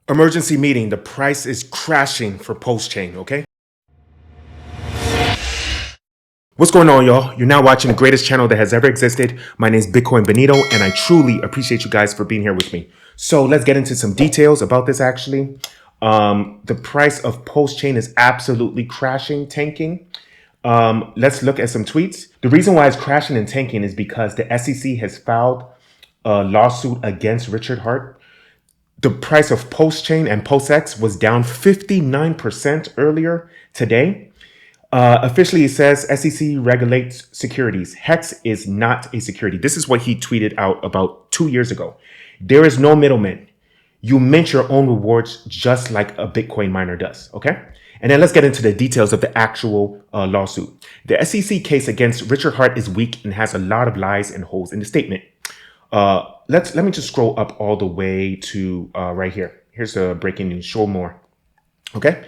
Emergency meeting. The price is crashing for Pulsechain, okay? What's going on, y'all? You're now watching the greatest channel that has ever existed. My name is 𝘊𝘰𝘯𝘵, and I truly appreciate you guys for being here with me. So let's get into some details about this actually. The price of Pulsechain is absolutely crashing, tanking. Let's look at some tweets. The reason why it's crashing and tanking is because the SEC has filed a lawsuit against Richard Heart. The price of Pulsechain and PulseX was down 59% earlier today. Officially, it says SEC regulates securities. Hex is not a security. This is what he tweeted out about 2 years ago. There is no middleman. You mint your own rewards just like a Bitcoin miner does, okay? And then let's get into the details of the actual lawsuit. The SEC case against Richard Heart is weak and has a lot of lies and holes in the statement. Let me just scroll up all the way to right here. Here's the breaking news. Show more. Okay.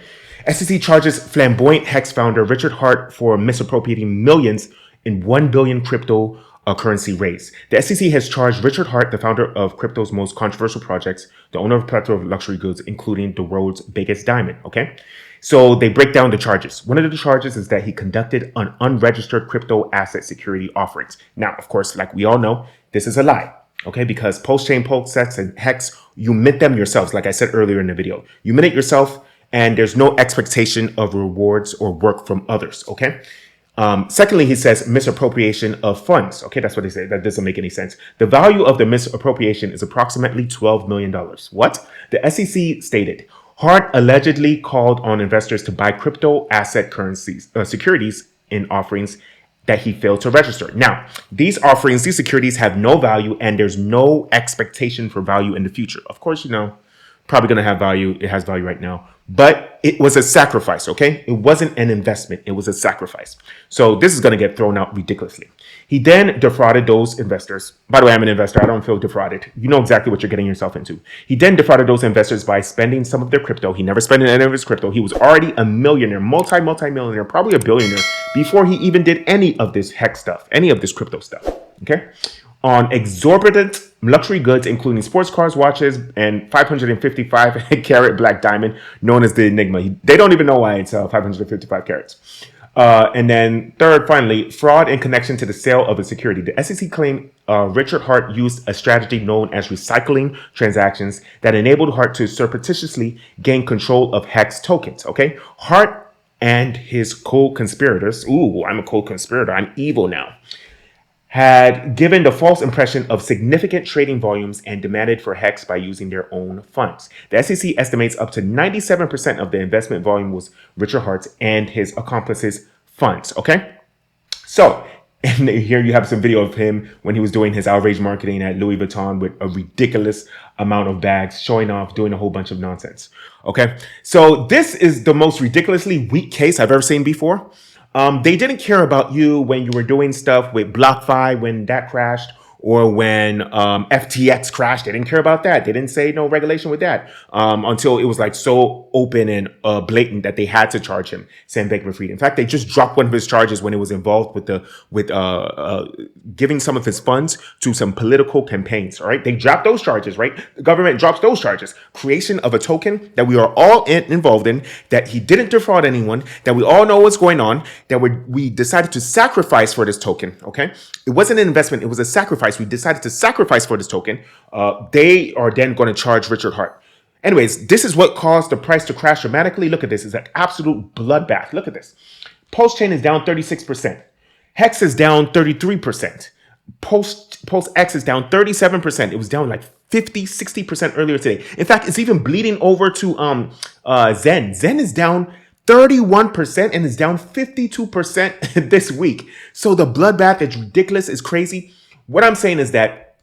SEC charges flamboyant Hex founder Richard Heart for misappropriating millions in 1 billion cryptocurrency raise. The SEC has charged Richard Heart, the founder of crypto's most controversial projects, the owner of a plethora of luxury goods, including the world's biggest diamond. Okay. So they break down the charges. One of the charges is that he conducted an unregistered crypto asset security offerings. Now, of course, like we all know, this is a lie, okay? Because Pulsechain, PulseX, and Hex, you mint them yourselves, like I said earlier in the video. You mint it yourself, and there's no expectation of rewards or work from others, okay? Secondly, he says misappropriation of funds. Okay, that's what they say. That doesn't make any sense. The value of the misappropriation is approximately $12 million. What? The SEC stated, Hart allegedly called on investors to buy crypto asset currencies, securities in offerings that he failed to register. Now, these offerings, these securities have no value and there's no expectation for value in the future. Of course, you know, probably going to have value. It has value right now, but it was a sacrifice. Okay. It wasn't an investment. It was a sacrifice. So this is going to get thrown out ridiculously. He then defrauded those investors. By the way, I'm an investor. I don't feel defrauded. You know exactly what you're getting yourself into. He then defrauded those investors by spending some of their crypto. He never spent any of his crypto. He was already a millionaire, multi-millionaire, probably a billionaire before he even did any of this Hex stuff, any of this crypto stuff. Okay. On exorbitant luxury goods, including sports cars, watches, and 555 carat black diamond known as the 𝘰𝘰𝘯𝘦. They don't even know why it's 555 carats. And then third, finally, fraud in connection to the sale of a security. The SEC claimed Richard Heart used a strategy known as recycling transactions that enabled Heart to surreptitiously gain control of Hex tokens. Okay, Heart and his co-conspirators. Ooh, I'm a co-conspirator. I'm evil now. Had given the false impression of significant trading volumes and demanded for Hex by using their own funds. The SEC estimates up to 97% of the investment volume was Richard Hart's and his accomplices' funds. Okay, so and here you have some video of him when he was doing his outrage marketing at Louis Vuitton with a ridiculous amount of bags, showing off, doing a whole bunch of nonsense. Okay, so this is the most ridiculously weak case I've ever seen before. They didn't care about you when you were doing stuff with BlockFi when that crashed, or when FTX crashed. They didn't care about that. They didn't say no regulation with that until it was like so open and blatant that they had to charge him Sam Bankman-Fried. In fact, they just dropped one of his charges when it was involved with giving some of his funds to some political campaigns. All right, they dropped those charges. Right, the government drops those charges. Creation of a token that we are all involved in, that he didn't defraud anyone, that we all know what's going on, that we decided to sacrifice for this token. Okay, it wasn't an investment; it was a sacrifice. We decided to sacrifice for this token. They are then going to charge Richard Heart. Anyways, this is what caused the price to crash dramatically. Look at this. It's an absolute bloodbath. Look at this. Pulsechain is down 36%. Hex is down 33%. PulseX is down 37%. It was down like 50, 60% earlier today. In fact, it's even bleeding over to Xen. Xen is down 31% and is down 52% this week. So the bloodbath is ridiculous. It's crazy. What I'm saying is that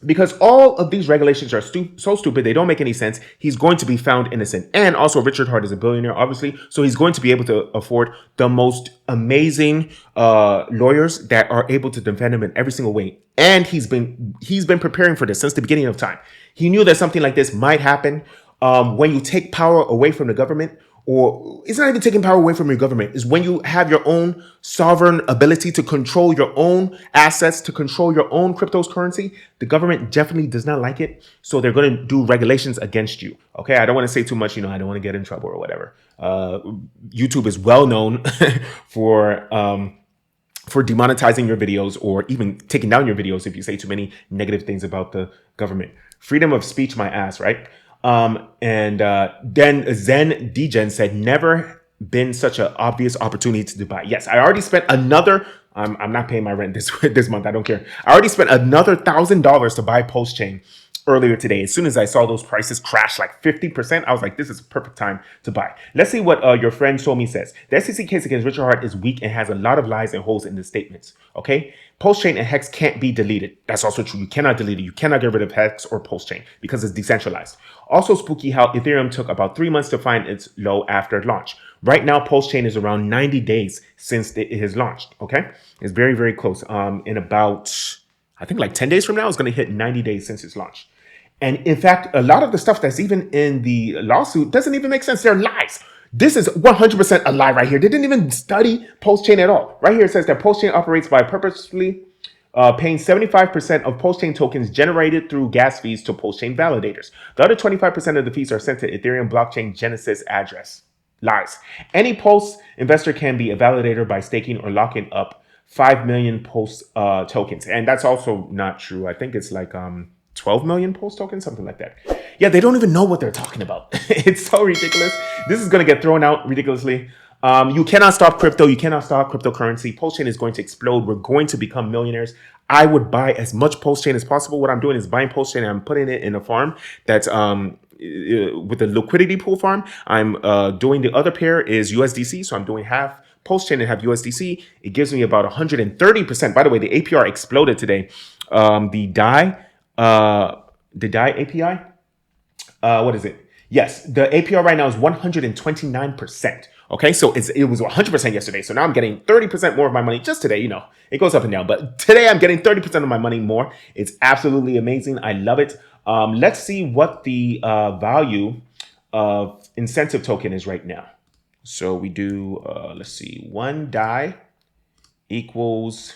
because all of these regulations are so stupid, they don't make any sense, he's going to be found innocent. And also Richard Heart is a billionaire, obviously, so he's going to be able to afford the most amazing lawyers that are able to defend him in every single way. And he's been preparing for this since the beginning of time. He knew that something like this might happen. When you take power away from the government, or it's not even taking power away from your government. It's when you have your own sovereign ability to control your own assets, to control your own cryptocurrency. The government definitely does not like it. So they're going to do regulations against you. Okay. I don't want to say too much. I don't want to get in trouble or whatever. YouTube is well known for demonetizing your videos, or even taking down your videos if you say too many negative things about the government. Freedom of speech, my ass, right? Then Xen said, never been such an obvious opportunity to buy. Yes, I already spent another, I'm not paying my rent this month. I don't care. I already spent another $1,000 to buy Pulsechain earlier today. As soon as I saw those prices crash like 50%, I was like, this is a perfect time to buy. Let's see what your friend Somi says. The SEC case against Richard Heart is weak and has a lot of lies and holes in the statements. Okay. Pulsechain and Hex can't be deleted. That's also true. You cannot delete it. You cannot get rid of Hex or Pulsechain because it's decentralized. Also spooky how Ethereum took about 3 months to find its low after launch. Right now, Pulsechain is around 90 days since it has launched. Okay. It's very, very close. In about, I think like 10 days from now, it's going to hit 90 days since its launch. And in fact, a lot of the stuff that's even in the lawsuit doesn't even make sense. They're lies. This is 100% a lie right here. They didn't even study Pulsechain at all. Right here it says that Pulsechain operates by purposely paying 75% of Pulsechain tokens generated through gas fees to Pulsechain validators. The other 25% of the fees are sent to Ethereum blockchain Genesis address. Lies. Any Pulse investor can be a validator by staking or locking up 5 million Pulse tokens. And that's also not true. I think it's like 12 million Pulse tokens, something like that. Yeah, they don't even know what they're talking about. It's so ridiculous. This is going to get thrown out ridiculously. You cannot stop crypto. You cannot stop cryptocurrency. Pulsechain is going to explode. We're going to become millionaires. I would buy as much Pulsechain as possible. What I'm doing is buying Pulsechain and I'm putting it in a farm that's with a liquidity pool farm. I'm doing the other pair is USDC. So I'm doing half Pulsechain and have USDC. It gives me about 130%. By the way, the APR exploded today. The DAI API, what is it? Yes, the APR right now is 129%. Okay, so it was 100% yesterday. So now I'm getting 30% more of my money just today. It goes up and down, but today I'm getting 30% of my money more. It's absolutely amazing. I love it. Let's see what the value of incentive token is right now. So we do, let's see, one DAI equals,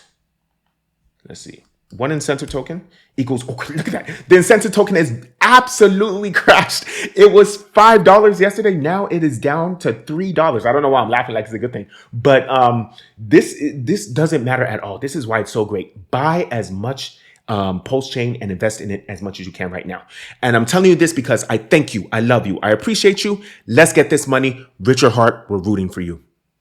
let's see. One incentive token equals, oh, look at that. The incentive token has absolutely crashed. It was $5 yesterday. Now it is down to $3. I don't know why I'm laughing like it's a good thing, but this doesn't matter at all. This is why it's so great. Buy as much Pulsechain and invest in it as much as you can right now. And I'm telling you this because I thank you. I love you. I appreciate you. Let's get this money. Richard Heart, we're rooting for you.